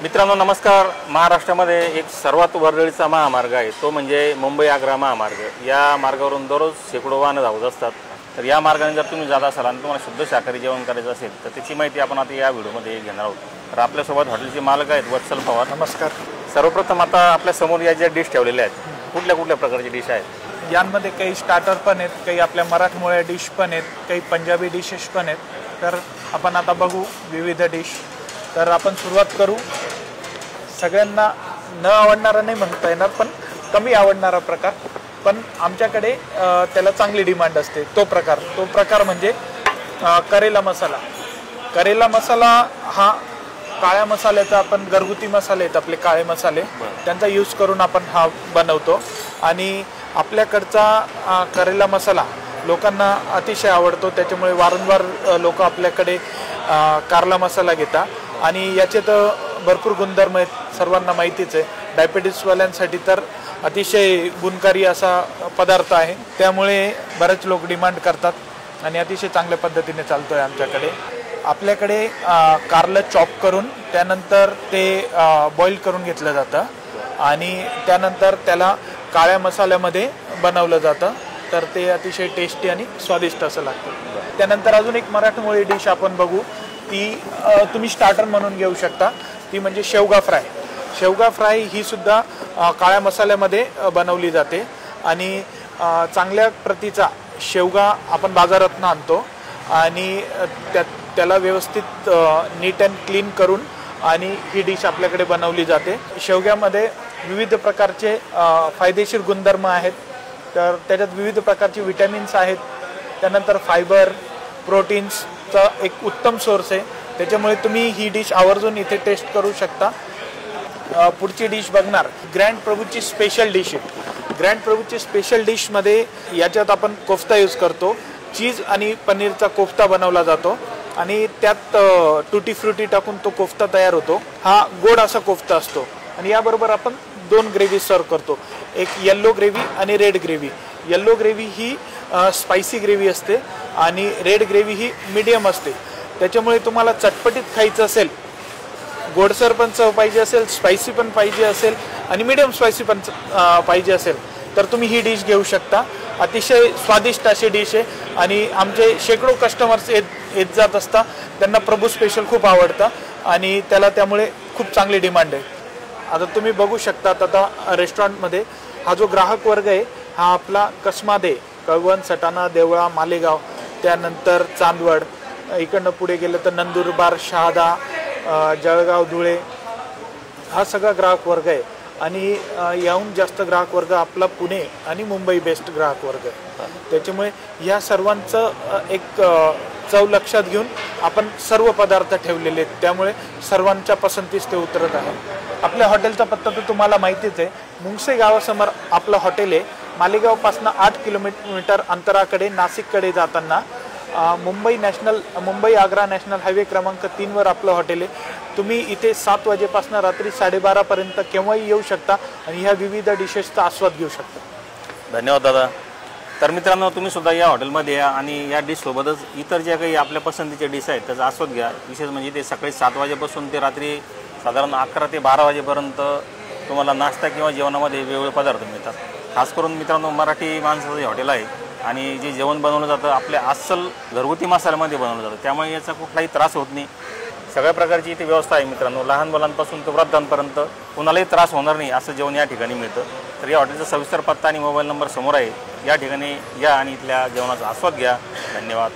मित्रांनो नमस्कार। महाराष्ट्रामध्ये एक सर्वात वर्दळीचा महामार्ग आहे, तो म्हणजे मुंबई आग्रा महामार्ग। या मार्गावरून दररोज शेकडो वाहनं धावत असतात। तर या मार्गाने जर तुम्ही जात असाल आणि तुम्हाला शुद्ध शाकाहारी जेवण करायचं असेल तर त्याची माहिती आपण आता या व्हिडिओमध्ये घेणार आहोत। तर आपल्यासोबत हॉटेलचे मालक आहेत वत्सल पवार। नमस्कार। सर्वप्रथम आता आपल्या समोर या ज्या डिश ठेवलेल्या आहेत, कुठल्या कुठल्या प्रकारची डिश आहेत? यांमध्ये काही स्टार्टर पण आहेत, काही आपल्या मराठमोळ्या डिश पण आहेत, काही पंजाबी डिशेस पण आहेत। तर आपण आता बघू विविध डिश। तर आपण सुरुवात करू। सगळ्यांना न आवडणारा नाही म्हणता येणार, पण कमी आवडणारा प्रकार, पण आमच्याकडे त्याला चांगली डिमांड असते। तो प्रकार म्हणजे करेला मसाला। करेला मसाला हा काळ्या मसाल्याचा, आपण घरगुती मसाले आहेत आपले काळे मसाले, त्यांचा यूज करून आपण हा बनवतो। आणि आपल्याकडचा करेला मसाला लोकांना अतिशय आवडतो, त्याच्यामुळे वारंवार लोक आपल्याकडे कारला मसाला घेतात। आणि याचे तर भरपूर गुणधर्म आहेत, सर्वांना माहितीच आहे। डायबिटीसवाल्यांसाठी तर अतिशय गुणकारी असा पदार्थ आहे, त्यामुळे बरेच लोक डिमांड करतात आणि अतिशय चांगल्या पद्धतीने चालतोय आमच्याकडे। आपल्याकडे कारलं चॉप करून त्यानंतर ते बॉईल करून घेतलं जातं आणि त्यानंतर त्याला काळ्या मसाल्यामध्ये बनवलं जातं, तर ते अतिशय टेस्टी आणि स्वादिष्ट असं लागतं। त्यानंतर अजून एक मराठमोळी डिश आपण बघू, ती तुम्ही स्टार्टर म्हणून घेऊ शकता, ती म्हणजे शेवगा फ्राय। शेवगा फ्राय ही सुद्धा काळ्या मसाल्यामध्ये बनवली जाते आणि चांगल्या प्रतीचा शेवगा आपण बाजारातून आणतो आणि त्याला व्यवस्थित नीट अँड क्लीन करून आणि ही डिश आपल्याकडे बनवली जाते। शेवग्यामध्ये विविध प्रकारचे फायदेशीर गुणधर्म आहेत, तर त्याच्यात विविध प्रकारचे विटॅमिन्स आहेत। त्यानंतर फायबर, प्रोटीन्सचा एक उत्तम सोर्स आहे, त्याच्यामुळे तुम्ही ही डिश आवर्जून इथे टेस्ट करू शकता। पुढची डिश बघणार ग्रँड प्रभूची स्पेशल डिश आहे। ग्रँड प्रभूची स्पेशल डिशमध्ये याच्यात आपण कोफ्ता यूज करतो। चीज आणि पनीरचा कोफ्ता बनवला जातो आणि त्यात टुटी फ्रुटी टाकून तो कोफ्ता तयार होतो। हा गोड असा कोफ्ता असतो आणि याबरोबर आपण दोन ग्रेव्ही सर्व करतो, एक येल्लो ग्रेव्ही आणि रेड ग्रेव्ही। येल्लो ग्रेव्ही ही स्पायसी ग्रेव्ही असते आणि रेड ग्रेव्ही ही मीडियम असते, त्याच्यामुळे तुम्हाला चटपटीत खायचं असेल, गोडसर पण चव पाहिजे असेल, स्पायसी पण पाहिजे असेल आणि मीडियम स्पायसी पण पाहिजे असेल तर तुम्ही ही डिश घेऊ शकता। अतिशय स्वादिष्ट अशी डिश आहे आणि आमचे शेकडो कस्टमर्स येत जात असतात, त्यांना प्रभू स्पेशल खूप आवडतं आणि त्याला त्यामुळे खूप चांगली डिमांड आहे। आता तुम्ही बघू शकता, आता रेस्टॉरंटमध्ये हा जो ग्राहक वर्ग आहे हा आपला कसमादे, कळवण, सटाणा, देवळा, मालेगाव, त्यानंतर चांदवड, इकडनं पुढे गेलं तर नंदुरबार, शहादा, जळगाव, धुळे, हा सगळा ग्राहक वर्ग आहे आणि याहून जास्त ग्राहक वर्ग आपला पुणे आणि मुंबई बेस्ट ग्राहक वर्ग आहे। त्याच्यामुळे या सर्वांचं एक चव लक्षात घेऊन आपण सर्व पदार्थ ठेवलेले आहेत, त्यामुळे सर्वांच्या पसंतीस ते उतरत आहे। आपल्या हॉटेलचा पत्ता तर तुम्हाला माहितीच आहे, मुंगसे गावासमोर आपलं हॉटेल आहे। मालेगावपासून 8 किलोमीटर अंतराकडे नाशिककडे जाताना मुंबई आग्रा नॅशनल हायवे क्रमांक 3 वर आपलं हॉटेल आहे। तुम्ही इथे 7 वाजेपासून रात्री 12:30 पर्यंत केव्हाही येऊ शकता आणि ह्या विविध डिशेसचा आस्वाद घेऊ शकता। धन्यवाद दादा। तर मित्रांनो, तुम्ही सुद्धा या हॉटेलमध्ये या आणि या डिशसोबतच इतर ज्या काही आपल्या पसंतीच्या डिश आहेत त्याचा आस्वाद घ्या। विशेष म्हणजे ते सकाळी 7 वाजेपासून ते रात्री साधारण 11 ते 12 वाजेपर्यंत तुम्हाला नाश्ता किंवा जेवणामध्ये वेगवेगळे पदार्थ मिळतात। खास करून मित्रांनो, मराठी माणसाचं हे हॉटेल आहे आणि जे जेवण बनवलं जातं आपल्या अस्सल घरगुती मसाल्यामध्ये बनवलं जातं, त्यामुळे याचा कुठलाही त्रास होत नाही। सगळ्या प्रकारची इथे व्यवस्था आहे मित्रांनो, लहान मुलांपासून ते वृद्धांपर्यंत कुणालाही त्रास होणार नाही असं जेवण या ठिकाणी मिळतं। तर या हॉटेलचा सविस्तर पत्ता आणि मोबाईल नंबर समोर आहे, या ठिकाणी या आणि इथल्या जेवणाचा आस्वाद घ्या। धन्यवाद।